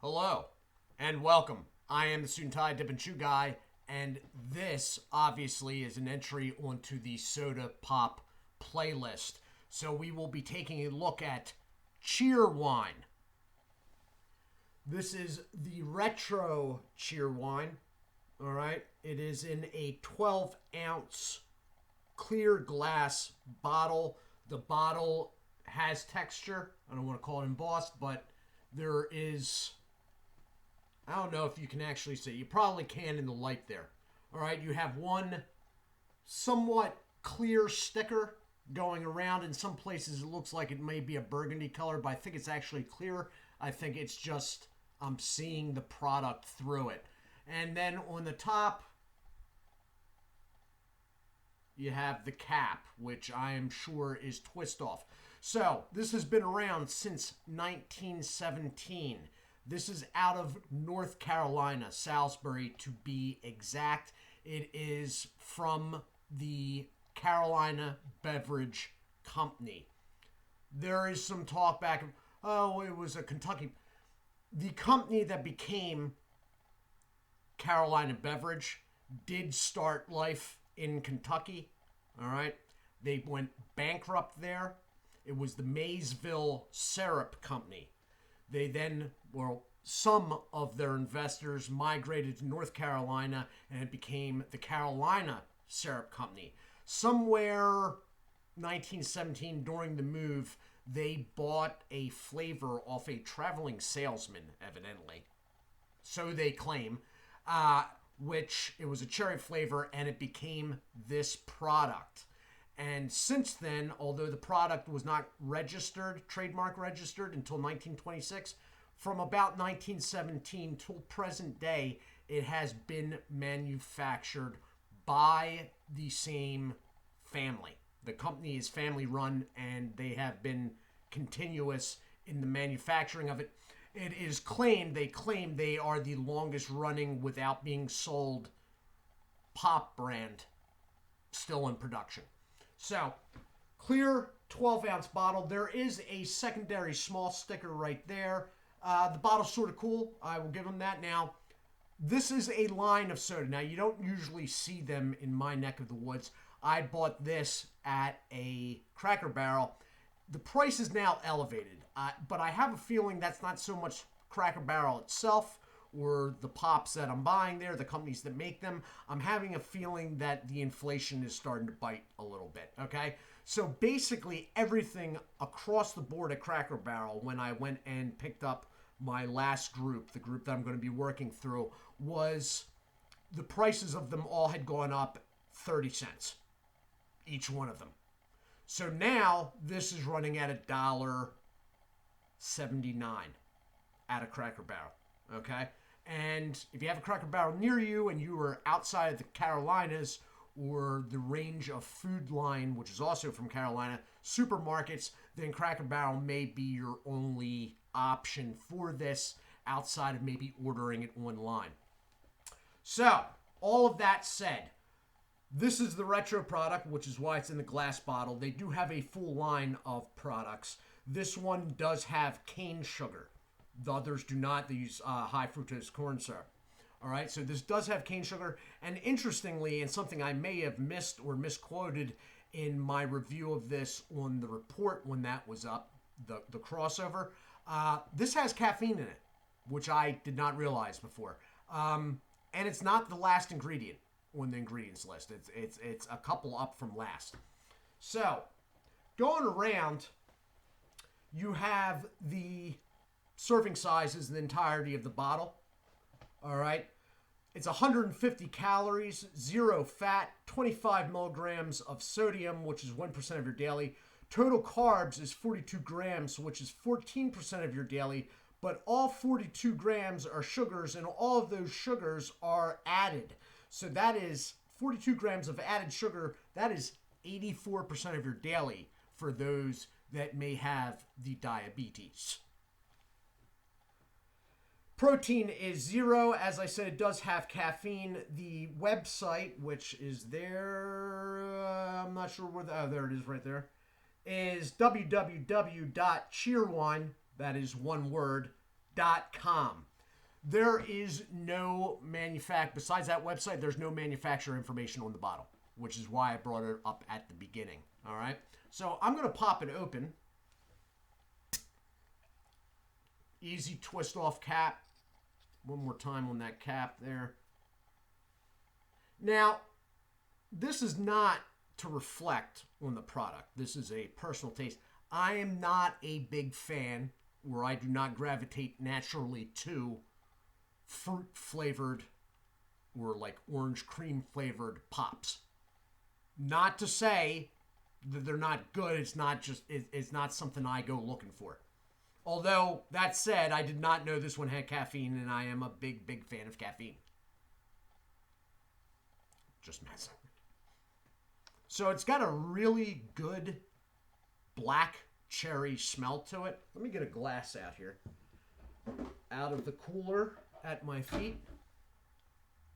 Hello and welcome. I am the Suit&Tie Dip&ChewGuy, and this obviously is an entry onto the Soda Pop playlist. So we will be taking a look at Cheerwine. This is the retro Cheerwine. All right, it is in a 12-ounce clear glass bottle. The bottle has texture. I don't want to call it embossed, but there is, I don't know if you can actually see. You probably can in the light there. All right, you have one somewhat clear sticker going around. In some places it looks like it may be a burgundy color, but I think it's actually clear. I think it's just I'm seeing the product through it. And then on the top, you have the cap, which I am sure is twist off. So this has been around since 1917. This is out of North Carolina, Salisbury to be exact. It is from the Carolina Beverage Company. There is some talk back of, oh, it was a Kentucky. The company that became Carolina Beverage did start life in Kentucky. All right. They went bankrupt there. It was the Maysville Syrup Company. They then, well, some of their investors migrated to North Carolina and it became the Carolina Syrup Company. Somewhere 1917 during the move, they bought a flavor off a traveling salesman, evidently. So they claim. Which it was a cherry flavor and it became this product. And since then, although the product was not registered, trademark registered until 1926, from about 1917 till present day, it has been manufactured by the same family. The company is family run and they have been continuous in the manufacturing of it. It is claimed, they claim they are the longest running without being sold pop brand still in production. So, clear 12-ounce bottle. There is a secondary small sticker right there. The bottle's sort of cool. I will give them that. Now, this is a line of soda. Now, you don't usually see them in my neck of the woods. I bought this at a Cracker Barrel. The price is now elevated, but I have a feeling that's not so much Cracker Barrel itself or the pops that I'm buying there, the companies that make them. I'm having a feeling that the inflation is starting to bite a little bit, okay? So basically everything across the board at Cracker Barrel when I went and picked up my last group, the group that I'm going to be working through, was the prices of them all had gone up 30 cents, each one of them. So now this is running at $1.79 at a Cracker Barrel, okay? And if you have a Cracker Barrel near you and you are outside of the Carolinas or the range of Food Line, which is also from Carolina, supermarkets, then Cracker Barrel may be your only option for this outside of maybe ordering it online. So, all of that said, this is the retro product, which is why it's in the glass bottle. They do have a full line of products. This one does have cane sugar. The others do not. They use high fructose corn syrup. All right, so this does have cane sugar. And interestingly, and something I may have missed or misquoted in my review of this on the report when that was up, the crossover, this has caffeine in it, which I did not realize before. And it's not the last ingredient on the ingredients list. It's a couple up from last. So, going around, you have the serving sizes, the entirety of the bottle. All right. It's 150 calories, 0 fat, 25 milligrams of sodium, which is 1% of your daily. Total carbs is 42 grams, which is 14% of your daily. But all 42 grams are sugars, and all of those sugars are added. So that is 42 grams of added sugar. That is 84% of your daily for those that may have the diabetes. Protein is 0. As I said, it does have caffeine. The website, which is there, I'm not sure where, there it is right there, is www.cheerwine, that is one word, .com. There is no besides that website, there's no manufacturer information on the bottle, which is why I brought it up at the beginning. All right. So I'm going to pop it open. Easy twist off cap. One more time on that cap there. Now, this is not to reflect on the product. This is a personal taste. I am not a big fan, or I do not gravitate naturally to fruit flavored or like orange cream flavored pops. Not to say that they're not good. It's not something I go looking for. Although, that said, I did not know this one had caffeine, and I am a big fan of caffeine. Just messing. So it's got a really good black cherry smell to it. Let me get a glass out here. Out of the cooler at my feet.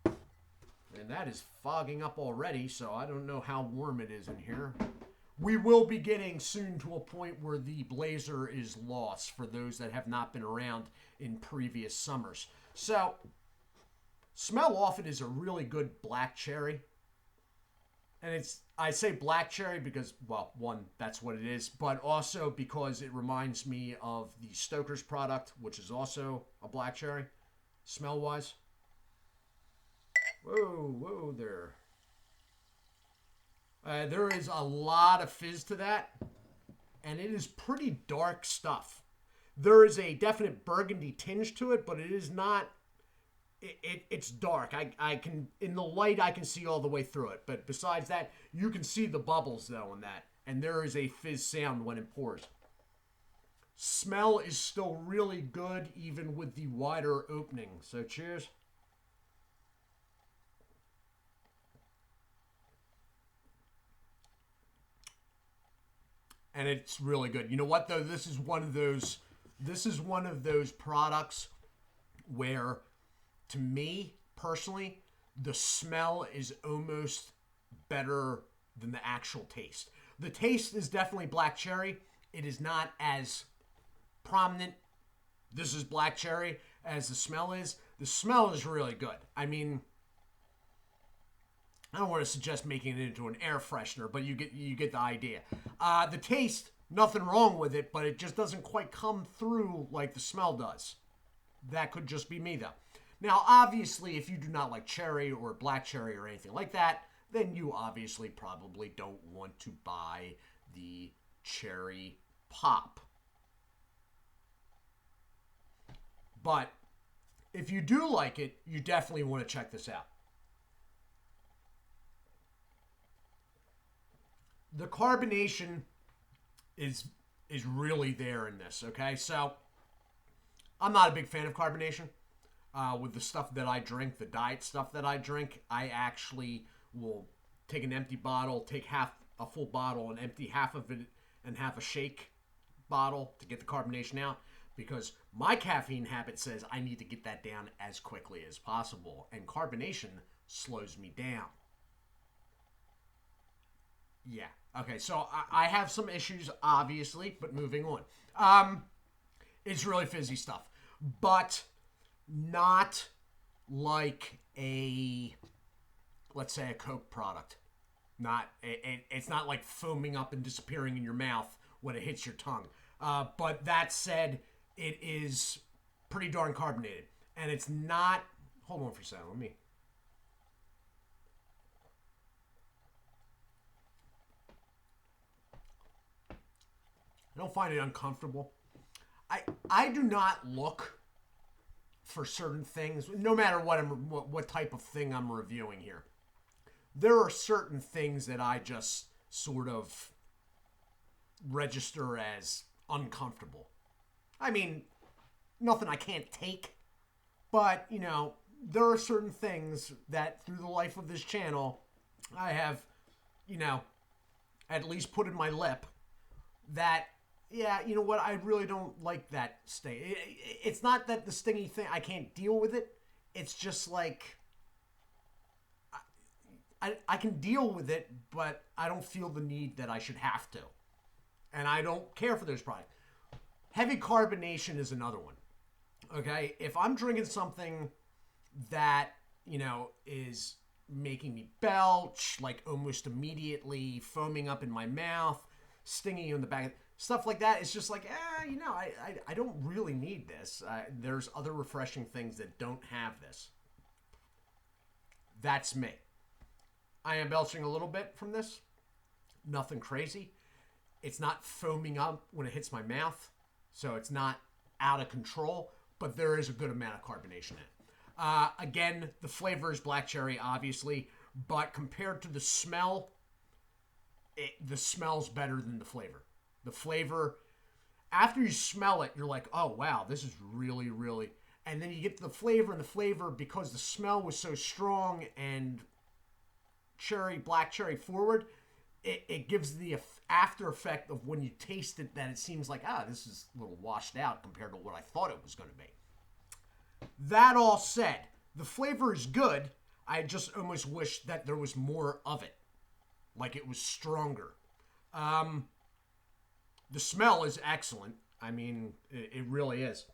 And that is fogging up already, so I don't know how warm it is in here. We will be getting soon to a point where the blazer is lost for those that have not been around in previous summers. So, smell off it is a really good black cherry. And I say black cherry because, well, one, that's what it is, but also because it reminds me of the Stoker's product, which is also a black cherry, smell-wise. Whoa there. There is a lot of fizz to that, and it is pretty dark stuff. There is a definite burgundy tinge to it, but it is not. It's dark. I can, in the light, I can see all the way through it. But besides that, you can see the bubbles though in that, and there is a fizz sound when it pours. Smell is still really good, even with the wider opening. So cheers. And it's really good. You know what though? This is one of those products where, to me personally, the smell is almost better than the actual taste. The taste is definitely black cherry. It is not as prominent, this is black cherry, as the smell is. The smell is really good. I mean, I don't want to suggest making it into an air freshener, but you get the idea. The taste, nothing wrong with it, but it just doesn't quite come through like the smell does. That could just be me, though. Now, obviously, if you do not like cherry or black cherry or anything like that, then you obviously probably don't want to buy the cherry pop. But if you do like it, you definitely want to check this out. The carbonation is really there in this, okay? So, I'm not a big fan of carbonation. With the stuff that I drink, the diet stuff that I drink, I actually will take an empty bottle, take half a full bottle and empty half of it and have a shake bottle to get the carbonation out, because my caffeine habit says I need to get that down as quickly as possible, and carbonation slows me down. Yeah. Okay, so I have some issues, obviously, but moving on. It's really fizzy stuff, but not like let's say a Coke product. It's not like foaming up and disappearing in your mouth when it hits your tongue. But that said, it is pretty darn carbonated, and it's not. Hold on for a second. Let me. I don't find it uncomfortable. I do not look for certain things, no matter what type of thing I'm reviewing here. There are certain things that I just sort of register as uncomfortable. I mean, nothing I can't take, but, you know, there are certain things that through the life of this channel, I have, you know, at least put in my lip that, yeah, you know what, I really don't like that sting. It's not that the stingy thing, I can't deal with it. It's just like, I can deal with it, but I don't feel the need that I should have to. And I don't care for those products. Heavy carbonation is another one. Okay, if I'm drinking something that, is making me belch, like almost immediately, foaming up in my mouth, stinging you in the back, stuff like that, it's just like, I don't really need this. There's other refreshing things that don't have this. That's me. I am belching a little bit from this. Nothing crazy. It's not foaming up when it hits my mouth, so it's not out of control, but there is a good amount of carbonation in it. Again, the flavor is black cherry, obviously, but compared to the smell, the smell's better than the flavor. The flavor, after you smell it, you're like, oh, wow, this is really, really... And then you get the flavor, and the flavor, because the smell was so strong and black cherry forward, it gives the after effect of when you taste it that it seems like, this is a little washed out compared to what I thought it was going to be. That all said, the flavor is good. I just almost wish that there was more of it. Like it was stronger. The smell is excellent. I mean, it really is.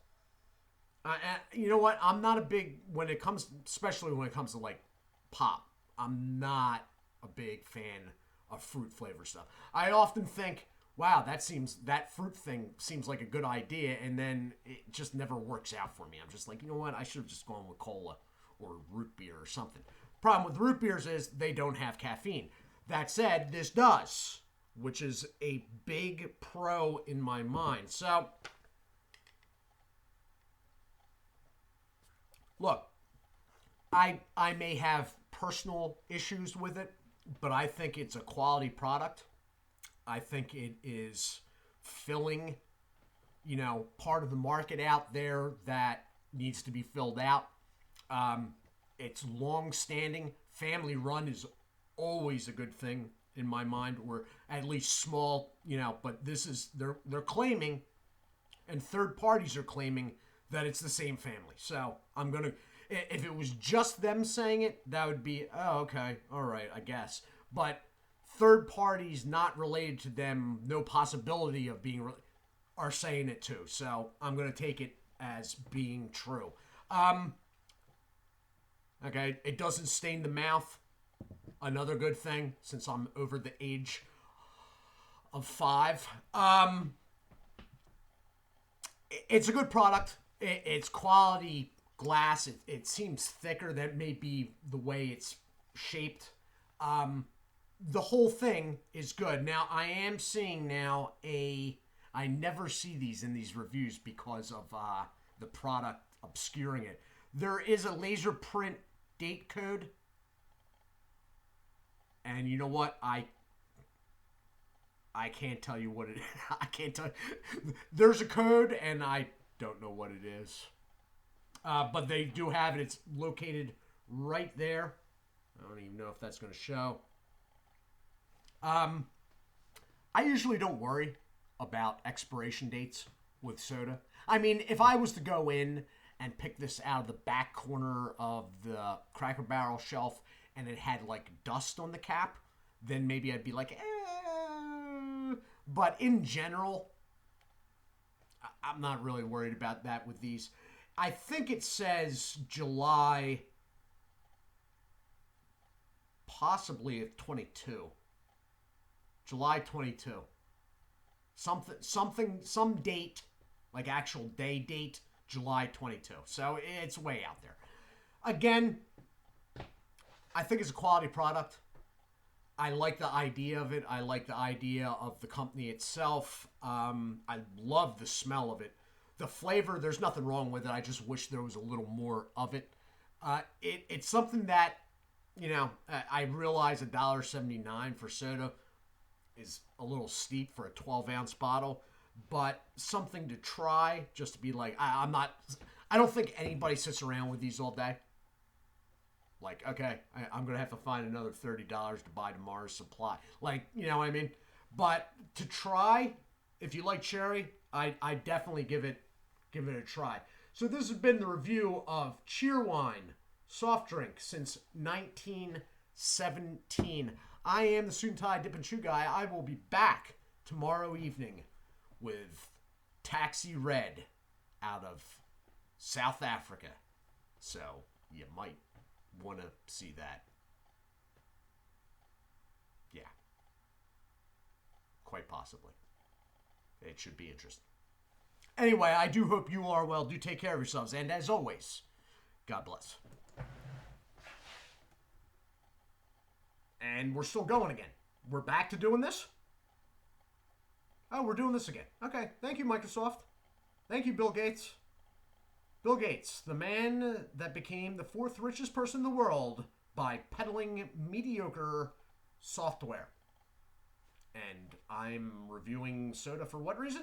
You know what? I'm not a big, especially when it comes to like pop, I'm not a big fan of fruit flavor stuff. I often think, wow, that fruit thing seems like a good idea, and then it just never works out for me. I'm just like, you know what? I should have just gone with cola or root beer or something. Problem with root beers is they don't have caffeine. That said, this does, which is a big pro in my mind. So, look, I may have personal issues with it, but I think it's a quality product. I think it is filling, part of the market out there that needs to be filled out. It's long-standing. Family run is always a good thing in my mind, or at least small, but this is, they're claiming, and third parties are claiming that it's the same family. So I'm going to, if it was just them saying it, that would be, oh, okay, all right, I guess. But third parties not related to them, no possibility of being, are saying it too. So I'm going to take it as being true. Okay, it doesn't stain the mouth. Another good thing, since I'm over the age of 5. It's a good product. It's quality glass. It seems thicker. That may be the way it's shaped. The whole thing is good. Now, I am seeing now I never see these in these reviews because of the product obscuring it. There is a laser print date code. And you know what? I can't tell you what it is. I can't tell you. There's a code, and I don't know what it is. But they do have it. It's located right there. I don't even know if that's going to show. I usually don't worry about expiration dates with soda. I mean, if I was to go in and pick this out of the back corner of the Cracker Barrel shelf and it had like dust on the cap, then maybe I'd be like, But in general, I'm not really worried about that with these. I think it says July, possibly of 22. July 22. Some date, like actual date, July 22. So it's way out there. Again, I think it's a quality product. I like the idea of it. I like the idea of the company itself. I love the smell of it. The flavor, there's nothing wrong with it. I just wish there was a little more of it. It's something that, I realize $1.79 for soda is a little steep for a 12-ounce bottle, but something to try, just to be like, I don't think anybody sits around with these all day. Like, okay, I'm going to have to find another $30 to buy tomorrow's supply. Like, you know what I mean? But to try, if you like cherry, I definitely give it a try. So this has been the review of Cheerwine soft drink since 1917. I am the Suit&Tie Dip&ChewGuy. I will be back tomorrow evening with Taxi Red out of South Africa. So you might want to see that. Yeah. Quite possibly. It should be interesting. Anyway, I do hope you are well. Do take care of yourselves. And as always, God bless. And we're still going again. We're back to doing this? Oh, we're doing this again. Okay. Thank you, Microsoft. Thank you, Bill Gates. Bill Gates, the man that became the fourth richest person in the world by peddling mediocre software. And I'm reviewing soda for what reason?